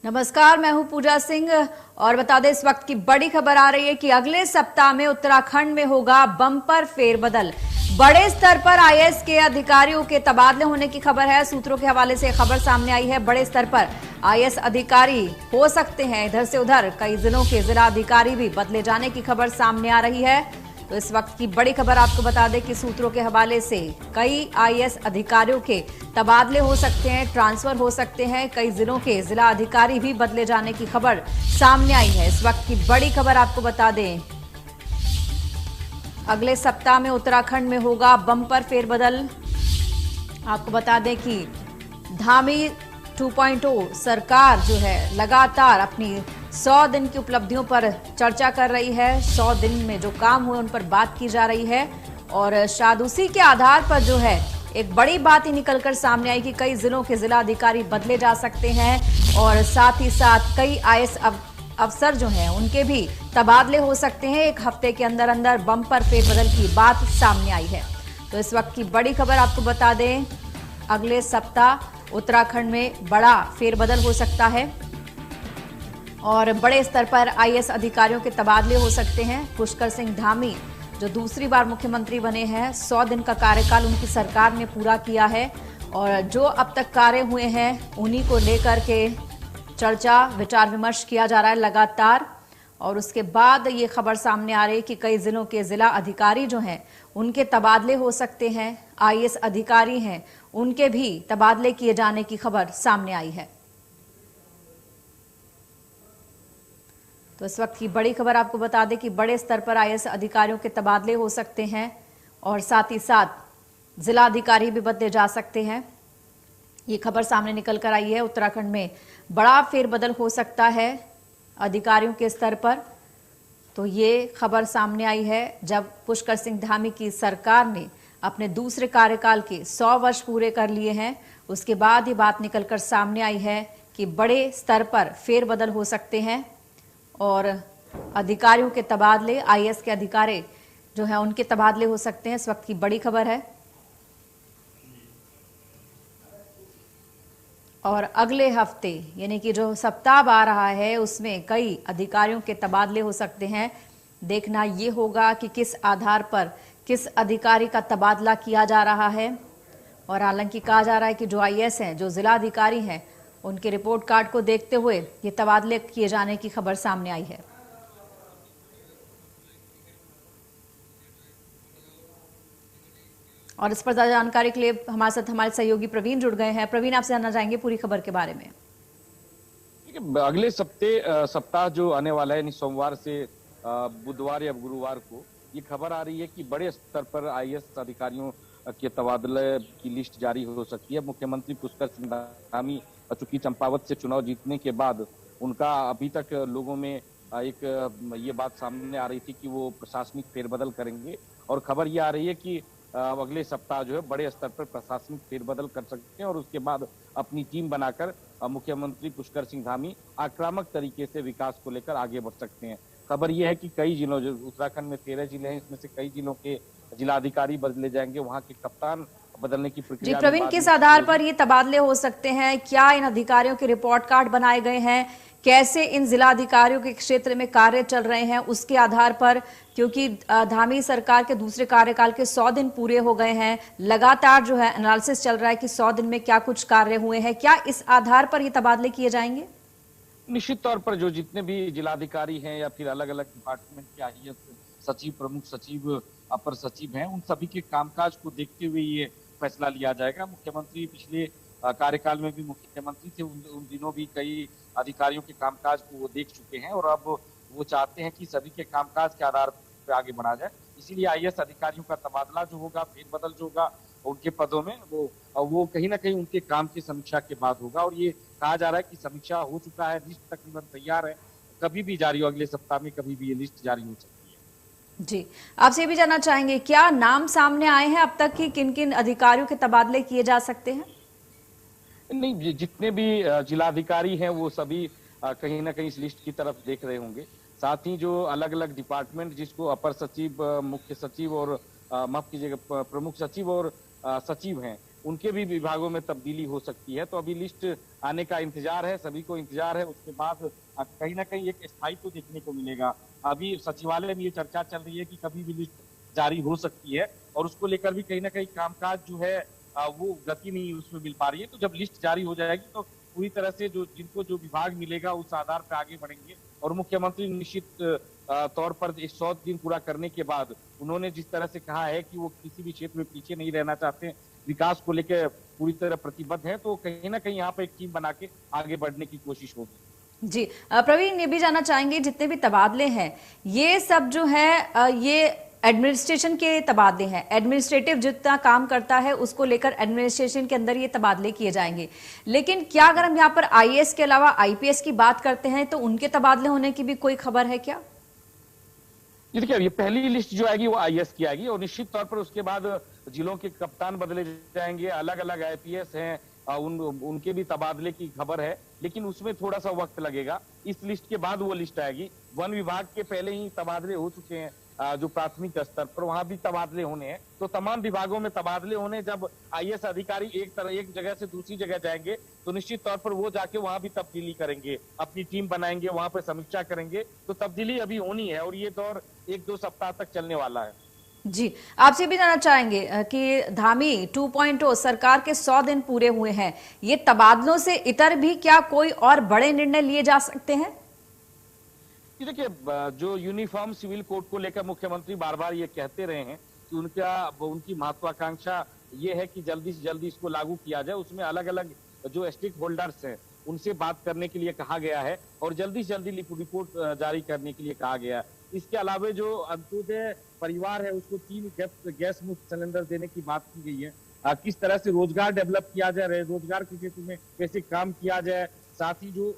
नमस्कार, मैं हूं पूजा सिंह और बता दें इस वक्त की बड़ी खबर आ रही है कि अगले सप्ताह में उत्तराखंड में होगा बम्पर फेरबदल। बड़े स्तर पर आईएएस के अधिकारियों के तबादले होने की खबर है। सूत्रों के हवाले से खबर सामने आई है। बड़े स्तर पर आईएएस अधिकारी हो सकते हैं। इधर से उधर कई जिलों के जिला अधिकारी भी बदले जाने की खबर सामने आ रही है। तो इस वक्त की बड़ी खबर आपको बता दें कि सूत्रों के हवाले से कई आईएएस अधिकारियों के तबादले हो सकते हैं, ट्रांसफर हो सकते हैं। कई जिलों के जिला अधिकारी भी बदले जाने की खबर सामने आई है। इस वक्त की बड़ी खबर आपको बता दें, अगले सप्ताह में उत्तराखंड में होगा बम्पर फेरबदल। आपको बता दें कि धामी 2.0 सरकार जो है लगातार अपनी 100 दिन की उपलब्धियों पर चर्चा कर रही है। 100 दिन में जो काम हुए उन पर बात की जा रही है और शायद उसी के आधार पर जो है एक बड़ी बात ही निकलकर सामने आई कि कई जिलों के जिला अधिकारी बदले जा सकते हैं और साथ ही साथ कई आईएएस अफसर जो हैं उनके भी तबादले हो सकते हैं। एक हफ्ते के अंदर अंदर बम्पर फेरबदल की बात सामने आई है। तो इस वक्त की बड़ी खबर आपको बता दें, अगले सप्ताह उत्तराखंड में बड़ा फेरबदल हो सकता है और बड़े स्तर पर आईएएस अधिकारियों के तबादले हो सकते हैं। पुष्कर सिंह धामी जो दूसरी बार मुख्यमंत्री बने हैं, 100 दिन का कार्यकाल उनकी सरकार ने पूरा किया है और जो अब तक कार्य हुए हैं उन्हीं को लेकर के चर्चा विचार विमर्श किया जा रहा है लगातार। और उसके बाद ये खबर सामने आ रही है कि कई जिलों के जिला अधिकारी जो हैं उनके तबादले हो सकते हैं। आईएएस अधिकारी हैं उनके भी तबादले किए जाने की खबर सामने आई है। तो इस वक्त की बड़ी खबर आपको बता दें कि बड़े स्तर पर आईएएस अधिकारियों के तबादले हो सकते हैं और साथ ही साथ जिला अधिकारी भी बदले जा सकते हैं। ये खबर सामने निकल कर आई है। उत्तराखंड में बड़ा फेरबदल हो सकता है अधिकारियों के स्तर पर। तो ये खबर सामने आई है जब पुष्कर सिंह धामी की सरकार ने अपने दूसरे कार्यकाल के 100 वर्ष पूरे कर लिए हैं। उसके बाद ये बात निकलकर सामने आई है कि बड़े स्तर पर फेरबदल हो सकते हैं और अधिकारियों के तबादले, आईएएस के अधिकारी जो है उनके तबादले हो सकते हैं। इस वक्त की बड़ी खबर है और अगले हफ्ते यानी कि जो सप्ताह आ रहा है उसमें कई अधिकारियों के तबादले हो सकते हैं। देखना ये होगा कि किस आधार पर किस अधिकारी का तबादला किया जा रहा है। और हालांकि कहा जा रहा है कि जो आईएएस हैं, जो जिला अधिकारी हैं, उनके रिपोर्ट कार्ड को देखते हुए ये तबादले किए जाने की खबर सामने आई है। और इस पर ज्यादा जानकारी के लिए हमारे साथ हमारे सहयोगी प्रवीण जुड़ गए हैं। प्रवीण, आपसे जानना चाहेंगे पूरी खबर के बारे में। अगले सप्ताह जो आने वाला है, यानी सोमवार से बुधवार या गुरुवार को ये खबर आ रही है कि बड़े स्तर पर आईएएस अधिकारियों के तबादले की लिस्ट जारी हो सकती है। मुख्यमंत्री पुष्कर सिंह धामी चूंकि चंपावत से चुनाव जीतने के बाद उनका अभी तक लोगों में एक ये बात सामने आ रही थी कि वो प्रशासनिक फेरबदल करेंगे और खबर ये आ रही है कि अगले सप्ताह जो है बड़े स्तर पर प्रशासनिक फेरबदल कर सकते हैं और उसके बाद अपनी टीम बनाकर मुख्यमंत्री पुष्कर सिंह धामी आक्रामक तरीके से विकास को लेकर आगे बढ़ सकते हैं। खबर यह है कि कई जिलों, जो उत्तराखंड में 13 जिले हैं, इसमें से कई जिलों के जिलाधिकारी बदले जाएंगे, वहां के कप्तान बदलने की प्रक्रिया। जी प्रवीण, किस आधार पर ये तबादले हो सकते हैं? क्या इन अधिकारियों के रिपोर्ट कार्ड बनाए गए हैं? कैसे इन जिला अधिकारियों के क्षेत्र में कार्य चल रहे हैं उसके आधार पर, क्योंकि धामी सरकार के दूसरे कार्यकाल के 100 दिन पूरे हो गए हैं, लगातार जो है एनालिसिस चल रहा है कि 100 दिन में क्या कुछ कार्य हुए हैं, क्या इस आधार पर ये तबादले किए जाएंगे? निश्चित तौर पर जो जितने भी जिलाधिकारी हैं या फिर अलग अलग डिपार्टमेंट के आईएएस सचिव, प्रमुख सचिव, अपर सचिव हैं, उन सभी के कामकाज को देखते हुए ये फैसला लिया जाएगा। मुख्यमंत्री पिछले कार्यकाल में भी मुख्यमंत्री थे, उन दिनों भी कई अधिकारियों के कामकाज को वो देख चुके हैं और अब वो चाहते हैं कि सभी के कामकाज के आधार पर आगे बढ़ा जाए। इसीलिए आईएएस अधिकारियों का तबादला जो होगा, फेरबदल जो होगा उनके पदों में, वो कहीं ना कहीं उनके काम की समीक्षा के बाद होगा। और ये कहा जा रहा है कि समीक्षा हो चुका है, लिस्ट तकरीबन तैयार है, कभी भी जारी हो, अगले सप्ताह में कभी भी ये लिस्ट जारी हो सकती है। जी, आपसे भी जानना चाहेंगे, क्या नाम सामने आए हैं अब तक कि किन किन अधिकारियों के तबादले किए जा सकते हैं? नहीं, जितने भी जिलाधिकारी हैं वो सभी कहीं ना कहीं इस लिस्ट की तरफ देख रहे होंगे। साथ ही जो अलग अलग डिपार्टमेंट, जिसको अपर सचिव, मुख्य सचिव और माफ कीजिएगा प्रमुख सचिव और सचिव हैं, उनके भी विभागों में तब्दीली हो सकती है। तो अभी लिस्ट आने का इंतजार है, सभी को इंतजार है। उसके बाद कहीं ना कहीं एक स्थायित्व देखने को मिलेगा। अभी सचिवालय में ये चर्चा चल रही है कि कभी भी लिस्ट जारी हो सकती है, और उसको लेकर भी कहीं ना कहीं कामकाज जो है वो गति नहीं उसमें मिल पा रही है। तो जब लिस्ट जारी हो जाएगी तो पूरी तरह से जिनको जो विभाग मिलेगा उस आधार पर आगे बढ़ेंगे। और मुख्यमंत्री निश्चित तौर पर इस 100 दिन पूरा करने के बाद उन्होंने जिस तरह से कहा है कि वो किसी भी क्षेत्र में पीछे नहीं रहना चाहते, विकास को लेकर पूरी तरह प्रतिबद्ध है, तो कहीं ना कहीं यहाँ पे एक टीम बना के आगे बढ़ने की कोशिश होगी। जी प्रवीण, ये भी जानना चाहेंगे जितने भी तबादले हैं ये सब जो है ये एडमिनिस्ट्रेशन के तबादले हैं। एडमिनिस्ट्रेटिव जितना काम करता है उसको लेकर एडमिनिस्ट्रेशन के अंदर ये तबादले किए जाएंगे। लेकिन क्या अगर हम यहाँ पर आईएएस के अलावा आईपीएस की बात करते हैं तो उनके तबादले होने की भी कोई खबर है क्या? ये देखिए, ये पहली लिस्ट जो आएगी वो आईएएस की आएगी, और निश्चित तौर पर उसके बाद जिलों के कप्तान बदले जाएंगे। अलग अलग आईपीएस हैं, उनके भी तबादले की खबर है, लेकिन उसमें थोड़ा सा वक्त लगेगा। इस लिस्ट के बाद वो लिस्ट आएगी। वन विभाग के पहले ही तबादले हो चुके हैं, जो प्राथमिक स्तर पर, वहां भी तबादले होने हैं। तो तमाम विभागों में तबादले होने, जब आईएएस अधिकारी एक जगह से दूसरी जगह जाएंगे तो निश्चित तौर पर वो जाके वहां भी तब्दीली करेंगे, अपनी टीम बनाएंगे, वहां पर समीक्षा करेंगे। तो तब्दीली अभी होनी है, और ये दौर 1-2 सप्ताह तक चलने वाला है। जी, आपसे भी जानना चाहेंगे कि धामी 2.0 सरकार के 100 दिन पूरे हुए हैं, ये तबादलों से इतर भी क्या कोई और बड़े निर्णय लिए जा सकते हैं? देखिए, जो यूनिफॉर्म सिविल कोड को लेकर मुख्यमंत्री बार बार ये कहते रहे हैं कि उनकी महत्वाकांक्षा ये है कि जल्दी से जल्दी इसको लागू किया जाए। उसमें अलग अलग जो स्टेक होल्डर्स हैं उनसे बात करने के लिए कहा गया है, और जल्दी से जल्दी रिपोर्ट जारी करने के लिए कहा गया है। इसके अलावा जो अंत्योदय परिवार है उसको 3 गैस मुफ्त सिलेंडर देने की बात की गई है। किस तरह से रोजगार डेवलप किया जाए, रोजगार के क्षेत्र में कैसे काम किया जाए, साथ ही जो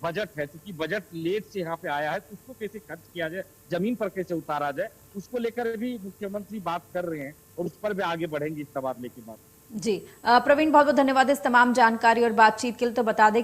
बजट है, क्योंकि बजट लेट से यहाँ पे आया है, तो उसको कैसे खर्च किया जाए, जमीन पर कैसे उतारा जाए, उसको लेकर भी मुख्यमंत्री बात कर रहे हैं, और उस पर भी आगे बढ़ेंगे इस तबादले के बाद। जी प्रवीण, बहुत बहुत धन्यवाद इस तमाम जानकारी और बातचीत के लिए। तो बता दें